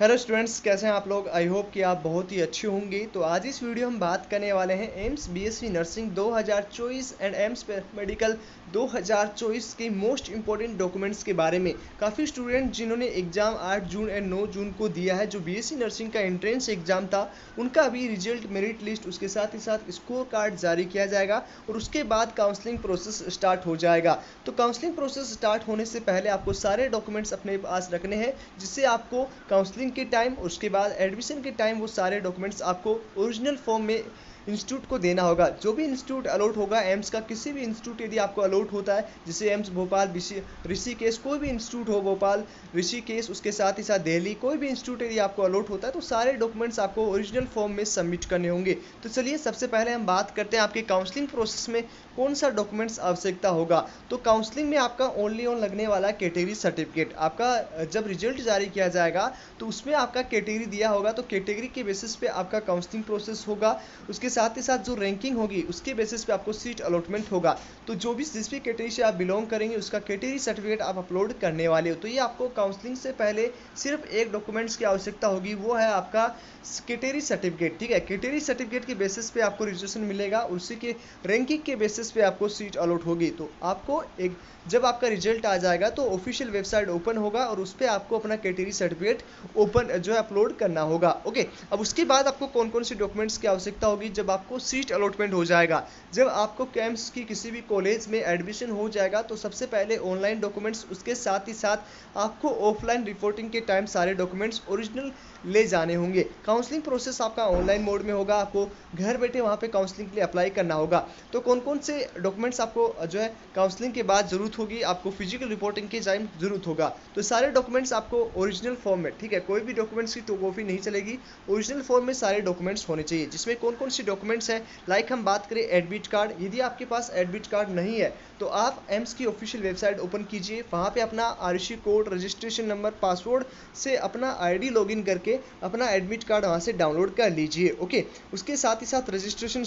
Hello students, कैसे हैं आप लोग। आई होप कि आप बहुत ही अच्छे होंगे। तो आज इस वीडियो हम बात करने वाले हैं AIIMS BSc nursing 2024 and AIIMS medical 2024 के मोस्ट इंपॉर्टेंट डॉक्यूमेंट्स के बारे में। काफ़ी स्टूडेंट जिन्होंने एग्जाम 8 जून एंड 9 जून को दिया है, जो बीएससी नर्सिंग का एंट्रेंस एग्जाम था, उनका अभी रिजल्ट, मेरिट लिस्ट, उसके साथ ही साथ स्कोर कार्ड जारी किया जाएगा और उसके बाद काउंसलिंग प्रोसेस स्टार्ट हो जाएगा। तो काउंसलिंग प्रोसेस स्टार्ट होने से पहले आपको सारे डॉक्यूमेंट्स अपने पास रखने हैं, जिससे आपको काउंसलिंग के टाइम, उसके बाद एडमिशन के टाइम वो सारे डॉक्यूमेंट्स आपको ओरिजिनल फॉर्म में इंस्टीट्यूट को देना होगा। जो भी इंस्टीट्यूट अलॉट होगा एम्स का, किसी भी इंस्टीट्यूट यदि आपको अलॉट होता है, जैसे एम्स भोपाल, ऋषिकेश, कोई भी इंस्टीट्यूट हो, भोपाल, ऋषिकेश, उसके साथ ही साथ दिल्ली, कोई भी इंस्टीट्यूट यदि आपको अलॉट होता है तो सारे डॉक्यूमेंट्स आपको ओरिजिनल फॉर्म में सबमिट करने होंगे। तो चलिए सबसे पहले हम बात करते हैं आपके काउंसलिंग प्रोसेस में कौन सा डॉक्यूमेंट्स आवश्यकता होगा। तो काउंसलिंग में आपका ओनली ऑन लगने वाला कैटेगरी सर्टिफिकेट। आपका जब रिजल्ट जारी किया जाएगा तो उसमें आपका कैटेगरी दिया होगा, तो कैटेगरी के बेसिस पे आपका काउंसलिंग प्रोसेस होगा। उसके साथ ही साथ जो रैंकिंग होगी उसके बेसिस पे आपको सीट अलॉटमेंट होगा। तो जो भी जिस भी कैटेगरी से आप बिलोंग करेंगे उसका कैटेगरी सर्टिफिकेट आप अपलोड करने वाले हो। तो ये आपको काउंसलिंग से पहले सिर्फ एक डॉक्यूमेंट्स की आवश्यकता होगी, वो है आपका कैटेगरी सर्टिफिकेट। ठीक है, कैटेगरी सर्टिफिकेट के बेसिस पे आपको रजिस्ट्रेशन मिलेगा, उसी के रैंकिंग के बेसिस पे आपको सीट अलॉट होगी। तो आपको एक जब आपका रिजल्ट आ जाएगा तो ऑफिशियल वेबसाइट ओपन होगा और उस पर आपको अपना कैटेगरी सर्टिफिकेट ओपन जो है अपलोड करना होगा। ओके, अब उसके बाद आपको कौन कौन सी डॉक्यूमेंट्स की आवश्यकता होगी जब आपको सीट अलॉटमेंट हो जाएगा। जब आपको कैंप्स की किसी भी कॉलेज में एडमिशन हो जाएगा तो सबसे पहले ऑनलाइन डॉक्यूमेंट्स, उसके साथ ही साथ आपको ऑफलाइन रिपोर्टिंग के टाइम सारे डॉक्यूमेंट्स ओरिजिनल ले जाने होंगे। काउंसलिंग प्रोसेस आपका ऑनलाइन मोड में होगा, आपको घर बैठे वहाँ पे काउंसलिंग के लिए अप्लाई करना होगा। तो कौन कौन से डॉक्यूमेंट्स आपको जो है काउंसलिंग के बाद जरूरत होगी, आपको फिजिकल रिपोर्टिंग के टाइम जरूरत होगा। तो सारे डॉक्यूमेंट्स आपको ओरिजिनल फॉर्म में, ठीक है, कोई भी डॉक्यूमेंट्स की तो कॉपी नहीं चलेगी, ओरिजिनल फॉर्म में सारे डॉक्यूमेंट्स होने चाहिए। जिसमें कौन कौन सी डॉक्यूमेंट्स हैं, लाइक हम बात करें एडमिट कार्ड। यदि आपके पास एडमिट कार्ड नहीं है तो आप एम्स की ऑफिशियल वेबसाइट ओपन कीजिए, वहाँ पे अपना RC code, registration number, password से अपना आईडी लॉगिन करके अपना एडमिट कार्ड वहाँ से डाउनलोड कर लीजिए। ओके, उसके साथ ही साथ रजिस्ट्रेशन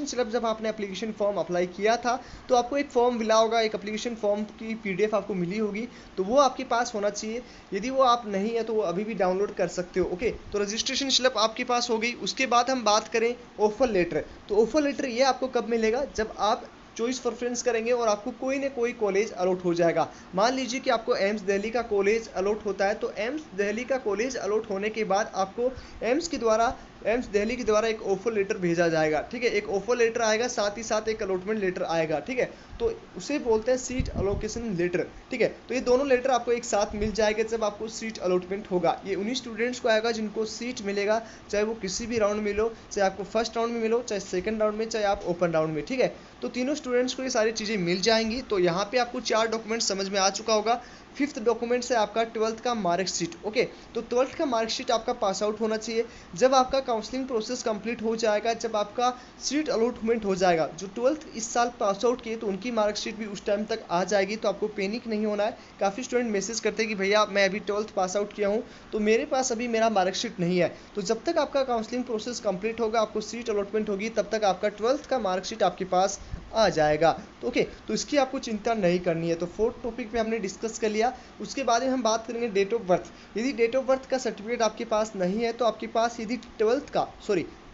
स्लिप जब आपने एप्लीकेशन फॉर्म अप्लाई किया था तो आपको एक फॉर्म मिला होगा, एक एप्लीकेशन फॉर्म की पीडीएफ आपको मिली होगी, तो वो आपके पास होना चाहिए। यदि वो आप नहीं है तो वो अभी भी डाउनलोड कर सकते हो। ओके, तो रजिस्ट्रेशन स्लिप आपके पास हो गई। उसके बाद हम बात करें ऑफर लेटर। तो ऑफर लेटर ये आपको कब मिलेगा, जब आप चॉइस प्रेफरेंस करेंगे और आपको कोई ना कोई कॉलेज अलॉट हो जाएगा। मान लीजिए कि आपको एम्स दिल्ली का कॉलेज अलॉट होता है, तो एम्स दिल्ली का कॉलेज अलॉट होने के बाद आपको एम्स दिल्ली के द्वारा एक ऑफर लेटर भेजा जाएगा। ठीक है, एक ऑफर लेटर आएगा, साथ ही साथ एक अलॉटमेंट लेटर आएगा। ठीक है, तो उसे बोलते हैं सीट अलोकेशन लेटर। ठीक है, तो ये दोनों लेटर आपको एक साथ मिल जाएगा जब आपको सीट अलॉटमेंट होगा। ये उन्हीं स्टूडेंट्स को आएगा जिनको सीट मिलेगा, चाहे वो किसी भी राउंड में मिलो, चाहे आपको फर्स्ट राउंड में मिलो, चाहे सेकंड राउंड में, चाहे आप ओपन राउंड में। ठीक है, तो तीनों स्टूडेंट्स को ये सारी चीज़ें मिल जाएंगी। तो यहाँ पे आपको 4 डॉक्यूमेंट समझ में आ चुका होगा। फिफ्थ डॉक्यूमेंट्स है आपका 12th का मार्कशीट। ओके, तो 12th का मार्कशीट आपका पास आउट होना चाहिए। जब आपका काउंसलिंग प्रोसेस कंप्लीट हो जाएगा, जब आपका सीट अलॉटमेंट हो जाएगा, जो 12th इस साल पास आउट किए तो उनकी मार्कशीट भी उस टाइम तक आ जाएगी। तो आपको पैनिक नहीं होना है। काफ़ी स्टूडेंट मैसेज करते हैं कि भैया मैं अभी 12th पास आउट किया हूँ तो मेरे पास अभी मेरा मार्कशीट नहीं है। तो जब तक आपका काउंसलिंग प्रोसेस कंप्लीट होगा, आपको सीट अलॉटमेंट होगी, तब तक आपका 12th का मार्कशीट आपके पास आ जाएगा। तो ओके, तो इसकी आपको चिंता नहीं करनी है। तो फोर्थ टॉपिक पे हमने डिस्कस कर लिया। उसके बाद में हम बात करेंगे डेट ऑफ बर्थ। यदि डेट ऑफ बर्थ का सर्टिफिकेट आपके पास नहीं है तो आपके पास यदि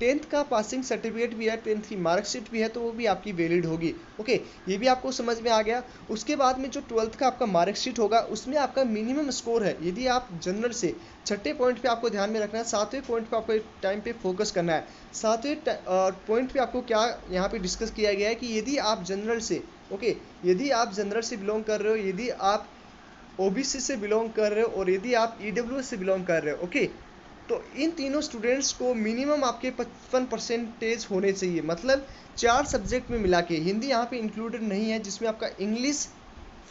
10th का पासिंग सर्टिफिकेट भी है, 10th की मार्कशीट भी है, तो वो भी आपकी वैलिड होगी। ओके, ये भी आपको समझ में आ गया। उसके बाद में जो 12th का आपका मार्कशीट होगा उसमें आपका मिनिमम स्कोर है। यदि आप जनरल से, छठे पॉइंट पे आपको ध्यान में रखना है, सातवें पॉइंट पे आपको टाइम पे फोकस करना है। सातवें पॉइंट पे आपको क्या यहाँ पे डिस्कस किया गया है कि यदि आप जनरल से, ओके, यदि आप जनरल से बिलोंग कर रहे हो, यदि आप ओबीसी से बिलोंग कर रहे हो और यदि आप ईडब्ल्यूएस से बिलोंग कर रहे हो, ओके, तो इन तीनों स्टूडेंट्स को मिनिमम आपके 55% होने चाहिए। मतलब 4 सब्जेक्ट में मिला के, हिंदी यहाँ पे इंक्लूडेड नहीं है, जिसमें आपका इंग्लिश,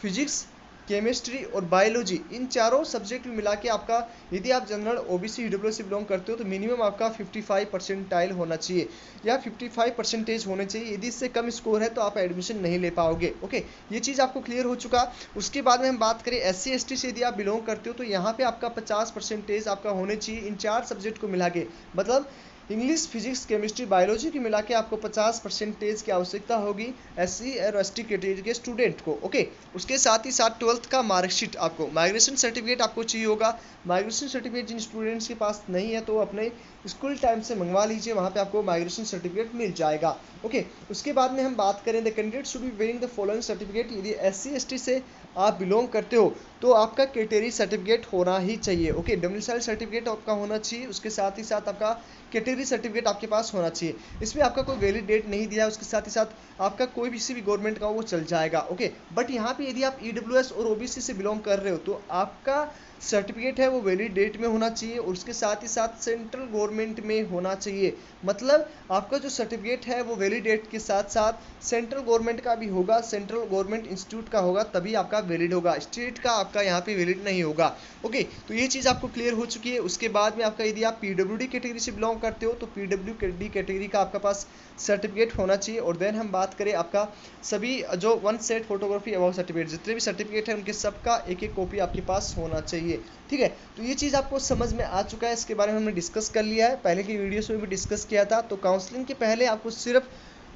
फिजिक्स, केमिस्ट्री और बायोलॉजी, इन चारों सब्जेक्ट में मिला के आपका, यदि आप जनरल ओबीसी ईडब्ल्यूएस से बिलोंग करते हो तो मिनिमम आपका 55 परसेंटाइल होना चाहिए या 55% होने चाहिए। यदि इससे कम स्कोर है तो आप एडमिशन नहीं ले पाओगे। ओके, ये चीज़ आपको क्लियर हो चुका। उसके बाद में हम बात करें एससी एसटी से, यदि आप बिलोंग करते हो तो यहाँ पे आपका 50% आपका होने चाहिए इन 4 सब्जेक्ट को मिला के। मतलब इंग्लिश, फिजिक्स, केमिस्ट्री, बायोलॉजी की मिला के आपको 50% की आवश्यकता होगी SC और ST कैटेगरी के स्टूडेंट को। ओके, उसके साथ ही साथ 12th का मार्कशीट, आपको माइग्रेशन सर्टिफिकेट आपको चाहिए होगा। माइग्रेशन सर्टिफिकेट जिन स्टूडेंट्स के पास नहीं है तो अपने स्कूल टाइम से मंगवा लीजिए, वहाँ पे आपको माइग्रेशन सर्टिफिकेट मिल जाएगा। ओके, उसके बाद में हम बात करें the candidate should be wearing the following certificate. यदि SC ST से आप बिलोंग करते हो तो आपका कैटेगरी सर्टिफिकेट होना ही चाहिए। ओके, डोमिसाइल सर्टिफिकेट आपका होना चाहिए, उसके साथ ही साथ आपका कैटेगरी सर्टिफिकेट आपके पास होना चाहिए। इसमें आपका कोई वैलिड डेट नहीं दिया है, उसके साथ ही साथ आपका कोई भी किसी भी गवर्नमेंट का वो चल जाएगा। ओके, बट यहाँ पे यदि आप EWS और OBC से बिलोंग कर रहे हो तो आपका सर्टिफिकेट है वो वैलिड डेट में होना चाहिए और उसके साथ ही साथ सेंट्रल गवर्नमेंट में होना चाहिए। मतलब आपका जो सर्टिफिकेट है वो वैलिड डेट के साथ साथ सेंट्रल गवर्नमेंट का भी होगा, सेंट्रल गवर्नमेंट इंस्टीट्यूट का होगा, तभी आपका वैलिड होगा, स्टेट का आपका यहाँ पे वैलिड नहीं होगा। ओके, तो ये चीज़ आपको क्लियर हो चुकी है। उसके बाद में आपका यदि आप PWD कैटेगरी से बिलोंग करते हो तो PWD कैटेगरी का आपका पास सर्टिफिकेट होना चाहिए। और देन हम बात करें आपका सभी जो 1 सेट फोटोग्राफी अबाउ सर्टिफिकेट, जितने भी सर्टिफिकेट हैं उनके सबका एक एक कॉपी आपके पास होना चाहिए। ठीक है, तो ये चीज़ आपको समझ में आ चुका है, इसके बारे में हमने डिस्कस कर लिया है, पहले की वीडियोस में भी डिस्कस किया था। तो काउंसलिंग के पहले आपको सिर्फ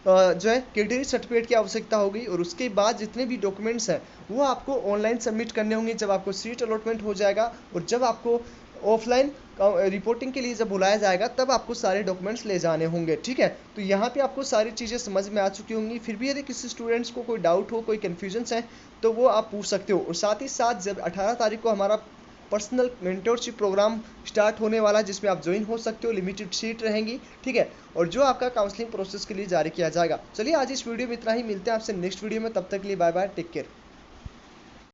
जो है कैटेगरी सर्टिफिकेट की आवश्यकता होगी और उसके बाद जितने भी डॉक्यूमेंट्स हैं वो आपको ऑनलाइन सबमिट करने होंगे जब आपको सीट अलॉटमेंट हो जाएगा। और जब आपको ऑफलाइन रिपोर्टिंग के लिए जब बुलाया जाएगा तब आपको सारे डॉक्यूमेंट्स ले जाने होंगे। ठीक है, तो यहाँ पे आपको सारी चीज़ें समझ में आ चुकी होंगी। फिर भी यदि किसी स्टूडेंट्स को कोई डाउट हो, कोई कन्फ्यूजन्स हैं तो वो आप पूछ सकते हो। और साथ ही साथ जब 18 तारीख को हमारा पर्सनल मेंटोरशिप प्रोग्राम स्टार्ट होने वाला है जिसमें आप ज्वाइन हो सकते हो, लिमिटेड सीट रहेंगी। ठीक है, और जो आपका काउंसलिंग प्रोसेस के लिए जारी किया जाएगा। चलिए आज इस वीडियो में इतना ही, मिलते हैं आपसे नेक्स्ट वीडियो में, तब तक के लिए बाय बाय, टेक केयर।